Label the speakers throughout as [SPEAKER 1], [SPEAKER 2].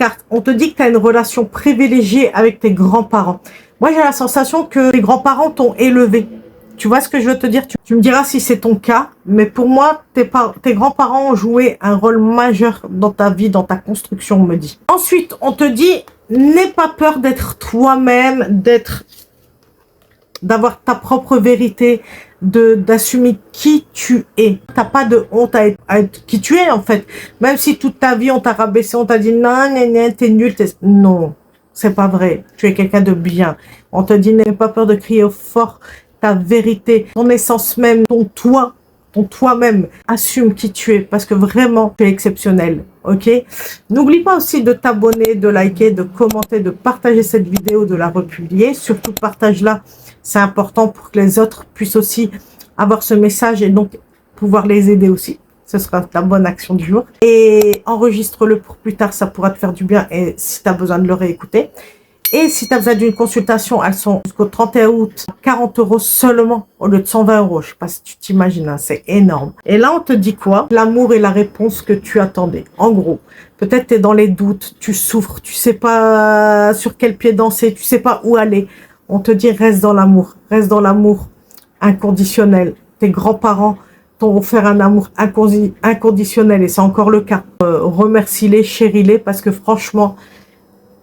[SPEAKER 1] carte, on te dit que tu as une relation privilégiée avec tes grands-parents. Moi, j'ai la sensation que tes grands-parents t'ont élevé. Tu vois ce que je veux te dire? Tu me diras si c'est ton cas, mais pour moi, tes grands-parents ont joué un rôle majeur dans ta vie, dans ta construction, on me dit. Ensuite, on te dit, n'aie pas peur d'être toi-même, d'avoir ta propre vérité, d'assumer qui tu es. T'as pas de honte à être qui tu es, en fait. Même si toute ta vie, on t'a rabaissé, on t'a dit, non, t'es nul, non, c'est pas vrai. Tu es quelqu'un de bien. On te dit, n'aie pas peur de crier fort ta vérité, ton essence même, ton toi-même. Assume qui tu es, parce que vraiment, tu es exceptionnel, ok? N'oublie pas aussi de t'abonner, de liker, de commenter, de partager cette vidéo, de la republier. Surtout, partage-la. C'est important pour que les autres puissent aussi avoir ce message et donc pouvoir les aider aussi. Ce sera ta bonne action du jour. Et enregistre-le pour plus tard, ça pourra te faire du bien et si tu as besoin de le réécouter. Et si tu as besoin d'une consultation, elles sont jusqu'au 31 août, 40 € seulement au lieu de 120 €. Je sais pas si tu t'imagines, hein, c'est énorme. Et là, on te dit quoi? L'amour est la réponse que tu attendais. En gros, peut-être tu es dans les doutes, tu souffres, tu sais pas sur quel pied danser, tu sais pas où aller. On te dit reste dans l'amour inconditionnel. Tes grands-parents t'ont offert un amour inconditionnel et c'est encore le cas. Remercie-les, chéris-les parce que franchement,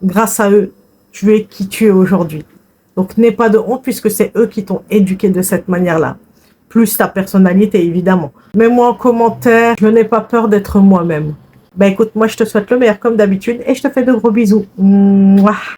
[SPEAKER 1] grâce à eux, tu es qui tu es aujourd'hui. Donc, n'aie pas de honte puisque c'est eux qui t'ont éduqué de cette manière-là. Plus ta personnalité, évidemment. Mets-moi en commentaire, je n'ai pas peur d'être moi-même. Ben écoute, moi je te souhaite le meilleur comme d'habitude et je te fais de gros bisous. Mouah.